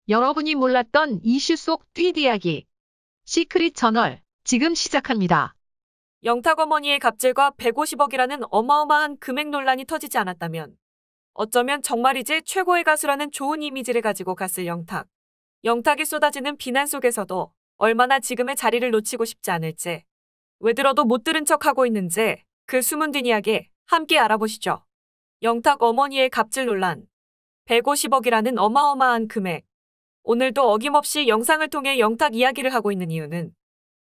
여러분이 몰랐던 이슈 속 뒷이야기. 시크릿 저널, 지금 시작합니다. 영탁 어머니의 갑질과 150억이라는 어마어마한 금액 논란이 터지지 않았다면 어쩌면 정말이지 최고의 가수라는 좋은 이미지를 가지고 갔을 영탁. 영탁이 쏟아지는 비난 속에서도 얼마나 지금의 자리를 놓치고 싶지 않을지, 왜 들어도 못 들은 척하고 있는지 그 숨은 뒷이야기 함께 알아보시죠. 영탁 어머니의 갑질 논란. 150억이라는 어마어마한 금액. 오늘도 어김없이 영상을 통해 영탁 이야기를 하고 있는 이유는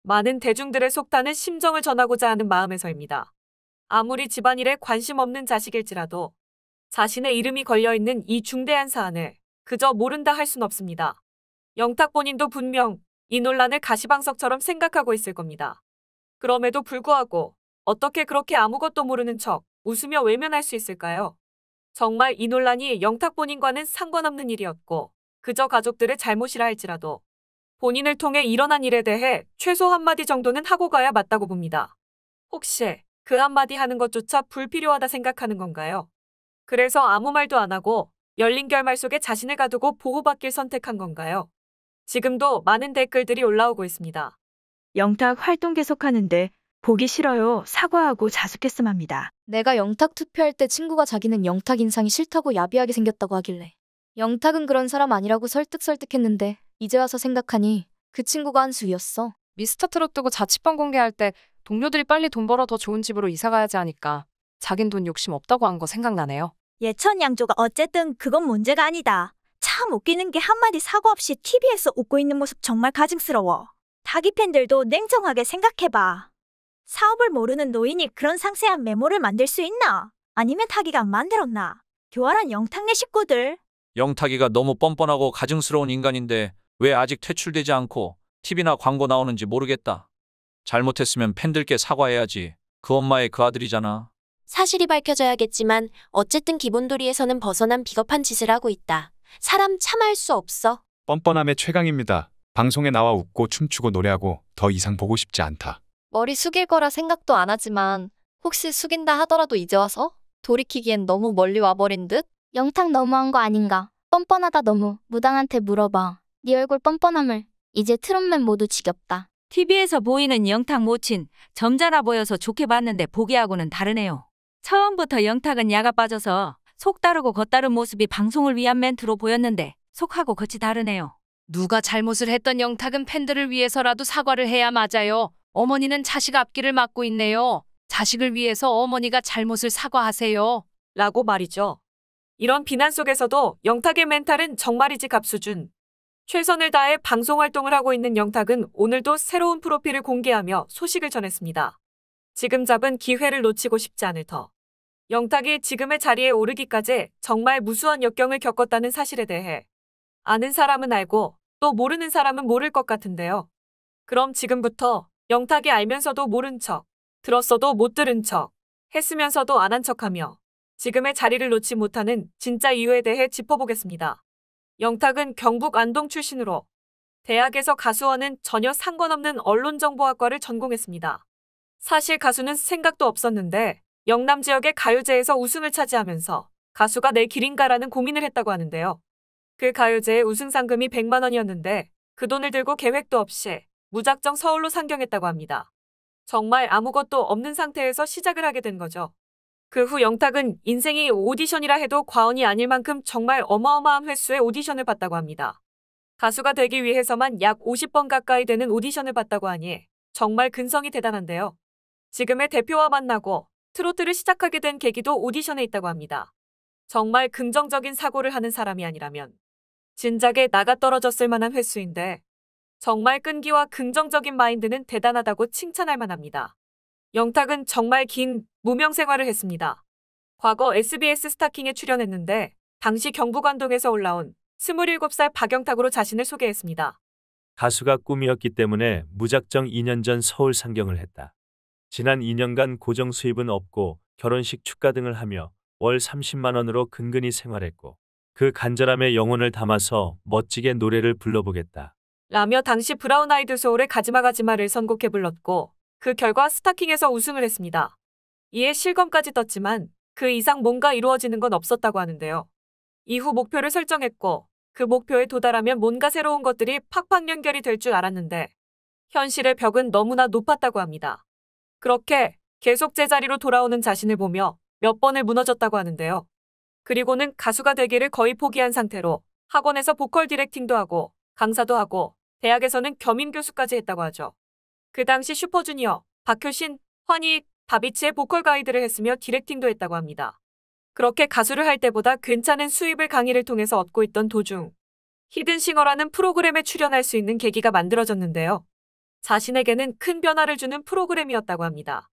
많은 대중들의 속 타는 심정을 전하고자 하는 마음에서입니다. 아무리 집안일에 관심 없는 자식일지라도 자신의 이름이 걸려있는 이 중대한 사안을 그저 모른다 할 순 없습니다. 영탁 본인도 분명 이 논란을 가시방석처럼 생각하고 있을 겁니다. 그럼에도 불구하고 어떻게 그렇게 아무것도 모르는 척 웃으며 외면할 수 있을까요? 정말 이 논란이 영탁 본인과는 상관없는 일이었고 그저 가족들의 잘못이라 할지라도 본인을 통해 일어난 일에 대해 최소 한마디 정도는 하고 가야 맞다고 봅니다. 혹시 그 한마디 하는 것조차 불필요하다 생각하는 건가요? 그래서 아무 말도 안 하고 열린 결말 속에 자신을 가두고 보호받길 선택한 건가요? 지금도 많은 댓글들이 올라오고 있습니다. 영탁 활동 계속하는데 보기 싫어요. 사과하고 자숙했음 합니다. 내가 영탁 투표할 때 친구가 자기는 영탁 인상이 싫다고 야비하게 생겼다고 하길래 영탁은 그런 사람 아니라고 설득했는데 이제 와서 생각하니 그 친구가 한 수였어. 미스터트롯 뜨고 자취방 공개할 때 동료들이 빨리 돈 벌어 더 좋은 집으로 이사 가야지 하니까 자긴 돈 욕심 없다고 한 거 생각나네요. 예천양조가 어쨌든 그건 문제가 아니다. 참 웃기는 게 한마디 사과 없이 TV에서 웃고 있는 모습 정말 가증스러워. 타기 팬들도 냉정하게 생각해봐. 사업을 모르는 노인이 그런 상세한 메모를 만들 수 있나? 아니면 타기가 만들었나? 교활한 영탁네 식구들. 영탁이가 너무 뻔뻔하고 가증스러운 인간인데 왜 아직 퇴출되지 않고 TV나 광고 나오는지 모르겠다. 잘못했으면 팬들께 사과해야지. 그 엄마의 그 아들이잖아. 사실이 밝혀져야겠지만 어쨌든 기본도리에서는 벗어난 비겁한 짓을 하고 있다. 사람 참아할 수 없어. 뻔뻔함의 최강입니다. 방송에 나와 웃고 춤추고 노래하고 더 이상 보고 싶지 않다. 머리 숙일 거라 생각도 안 하지만 혹시 숙인다 하더라도 이제 와서? 돌이키기엔 너무 멀리 와버린 듯? 영탁 너무한 거 아닌가? 뻔뻔하다 너무. 무당한테 물어봐. 네 얼굴 뻔뻔함을. 이제 트롯맨 모두 지겹다. TV에서 보이는 영탁 모친 점잖아 보여서 좋게 봤는데 보기하고는 다르네요. 처음부터 영탁은 야가 빠져서 속 다르고 겉 다른 모습이 방송을 위한 멘트로 보였는데 속하고 겉이 다르네요. 누가 잘못을 했던 영탁은 팬들을 위해서라도 사과를 해야 맞아요. 어머니는 자식 앞길을 막고 있네요. 자식을 위해서 어머니가 잘못을 사과하세요. 라고 말이죠. 이런 비난 속에서도 영탁의 멘탈은 정말이지 갑수준. 최선을 다해 방송 활동을 하고 있는 영탁은 오늘도 새로운 프로필을 공개하며 소식을 전했습니다. 지금 잡은 기회를 놓치고 싶지 않을 터. 영탁이 지금의 자리에 오르기까지 정말 무수한 역경을 겪었다는 사실에 대해 아는 사람은 알고 또 모르는 사람은 모를 것 같은데요. 그럼 지금부터 영탁이 알면서도 모른 척, 들었어도 못 들은 척, 했으면서도 안 한 척하며 지금의 자리를 놓지 못하는 진짜 이유에 대해 짚어보겠습니다. 영탁은 경북 안동 출신으로 대학에서 가수와는 전혀 상관없는 언론정보학과를 전공했습니다. 사실 가수는 생각도 없었는데 영남 지역의 가요제에서 우승을 차지하면서 가수가 내 길인가라는 고민을 했다고 하는데요. 그 가요제의 우승 상금이 100만 원이었는데 그 돈을 들고 계획도 없이 무작정 서울로 상경했다고 합니다. 정말 아무것도 없는 상태에서 시작을 하게 된 거죠. 그 후 영탁은 인생이 오디션이라 해도 과언이 아닐 만큼 정말 어마어마한 횟수의 오디션을 봤다고 합니다. 가수가 되기 위해서만 약 50번 가까이 되는 오디션을 봤다고 하니 정말 근성이 대단한데요. 지금의 대표와 만나고 트로트를 시작하게 된 계기도 오디션에 있다고 합니다. 정말 긍정적인 사고를 하는 사람이 아니라면 진작에 나가 떨어졌을 만한 횟수인데 정말 끈기와 긍정적인 마인드는 대단하다고 칭찬할 만합니다. 영탁은 정말 긴 무명 생활을 했습니다. 과거 SBS 스타킹에 출연했는데 당시 경북 안동에서 올라온 27살 박영탁으로 자신을 소개했습니다. 가수가 꿈이었기 때문에 무작정 2년 전 서울 상경을 했다. 지난 2년간 고정 수입은 없고 결혼식 축가 등을 하며 월 30만 원으로 근근히 생활했고 그 간절함에 영혼을 담아서 멋지게 노래를 불러보겠다. 라며 당시 브라운 아이드 소울의 가지마 가지마를 선곡해 불렀고 그 결과 스타킹에서 우승을 했습니다. 이에 실검까지 떴지만 그 이상 뭔가 이루어지는 건 없었다고 하는데요. 이후 목표를 설정했고 그 목표에 도달하면 뭔가 새로운 것들이 팍팍 연결이 될 줄 알았는데 현실의 벽은 너무나 높았다고 합니다. 그렇게 계속 제자리로 돌아오는 자신을 보며 몇 번을 무너졌다고 하는데요. 그리고는 가수가 되기를 거의 포기한 상태로 학원에서 보컬 디렉팅도 하고 강사도 하고 대학에서는 겸임 교수까지 했다고 하죠. 그 당시 슈퍼주니어, 박효신, 환희, 다비치의 보컬 가이드를 했으며 디렉팅도 했다고 합니다. 그렇게 가수를 할 때보다 괜찮은 수입을 강의를 통해서 얻고 있던 도중 히든싱어라는 프로그램에 출연할 수 있는 계기가 만들어졌는데요. 자신에게는 큰 변화를 주는 프로그램이었다고 합니다.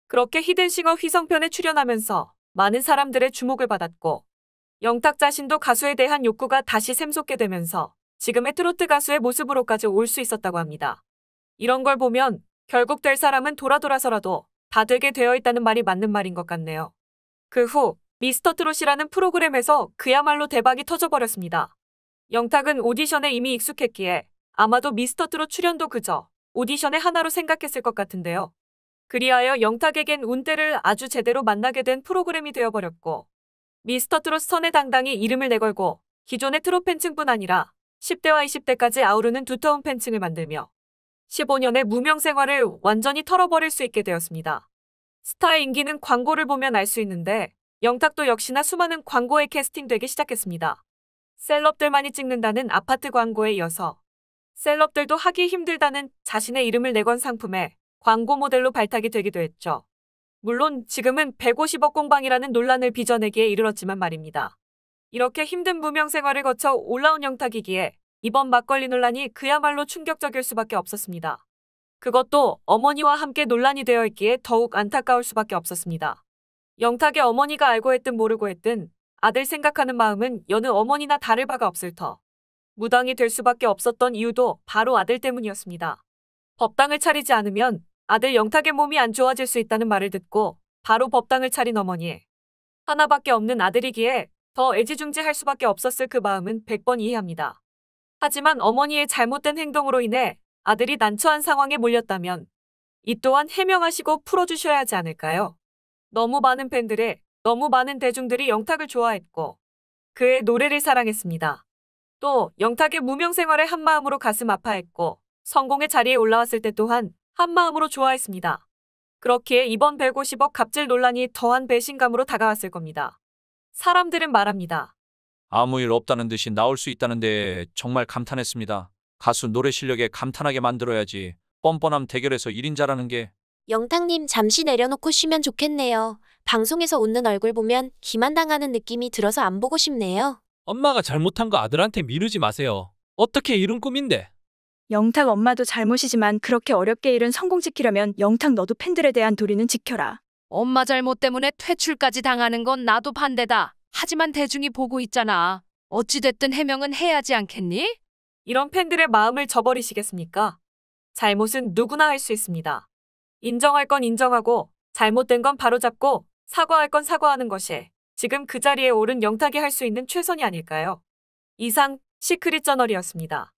그렇게 히든싱어 휘성편에 출연하면서 많은 사람들의 주목을 받았고 영탁 자신도 가수에 대한 욕구가 다시 샘솟게 되면서 지금의 트로트 가수의 모습으로까지 올 수 있었다고 합니다. 이런 걸 보면 결국 될 사람은 돌아서라도 다 되게 되어 있다는 말이 맞는 말인 것 같네요. 그 후 미스터 트롯이라는 프로그램에서 그야말로 대박이 터져버렸습니다. 영탁은 오디션에 이미 익숙했기에 아마도 미스터 트롯 출연도 그저 오디션의 하나로 생각했을 것 같은데요. 그리하여 영탁에겐 운때를 아주 제대로 만나게 된 프로그램이 되어버렸고 미스터 트롯 선에 당당히 이름을 내걸고 기존의 트롯 팬층뿐 아니라 10대와 20대까지 아우르는 두터운 팬층을 만들며 15년의 무명 생활을 완전히 털어버릴 수 있게 되었습니다. 스타의 인기는 광고를 보면 알 수 있는데 영탁도 역시나 수많은 광고에 캐스팅되기 시작했습니다. 셀럽들만이 찍는다는 아파트 광고에 이어서 셀럽들도 하기 힘들다는 자신의 이름을 내건 상품에 광고 모델로 발탁이 되기도 했죠. 물론 지금은 150억 공방이라는 논란을 빚어내기에 이르렀지만 말입니다. 이렇게 힘든 무명 생활을 거쳐 올라온 영탁이기에 이번 막걸리 논란이 그야말로 충격적일 수밖에 없었습니다. 그것도 어머니와 함께 논란이 되어 있기에 더욱 안타까울 수밖에 없었습니다. 영탁의 어머니가 알고 했든 모르고 했든 아들 생각하는 마음은 여느 어머니나 다를 바가 없을 터 무당이 될 수밖에 없었던 이유도 바로 아들 때문이었습니다. 법당을 차리지 않으면 아들 영탁의 몸이 안 좋아질 수 있다는 말을 듣고 바로 법당을 차린 어머니. 하나밖에 없는 아들이기에 더 애지중지할 수밖에 없었을 그 마음은 100번 이해합니다. 하지만 어머니의 잘못된 행동으로 인해 아들이 난처한 상황에 몰렸다면 이 또한 해명하시고 풀어주셔야 하지 않을까요? 너무 많은 팬들의, 너무 많은 대중들이 영탁을 좋아했고 그의 노래를 사랑했습니다. 또 영탁의 무명 생활에 한마음으로 가슴 아파했고 성공의 자리에 올라왔을 때 또한 한마음으로 좋아했습니다. 그렇기에 이번 150억 갑질 논란이 더한 배신감으로 다가왔을 겁니다. 사람들은 말합니다. 아무 일 없다는 듯이 나올 수 있다는데 정말 감탄했습니다. 가수 노래 실력에 감탄하게 만들어야지. 뻔뻔함 대결에서 1인자라는 게. 영탁님 잠시 내려놓고 쉬면 좋겠네요. 방송에서 웃는 얼굴 보면 기만당하는 느낌이 들어서 안 보고 싶네요. 엄마가 잘못한 거 아들한테 미루지 마세요. 어떻게 이룬 꿈인데. 영탁 엄마도 잘못이지만 그렇게 어렵게 이룬 성공 지키려면 영탁 너도 팬들에 대한 도리는 지켜라. 엄마 잘못 때문에 퇴출까지 당하는 건 나도 반대다. 하지만 대중이 보고 있잖아. 어찌됐든 해명은 해야지 않겠니? 이런 팬들의 마음을 저버리시겠습니까? 잘못은 누구나 할 수 있습니다. 인정할 건 인정하고 잘못된 건 바로잡고 사과할 건 사과하는 것이 지금 그 자리에 오른 영탁이 할 수 있는 최선이 아닐까요? 이상 시크릿 저널이었습니다.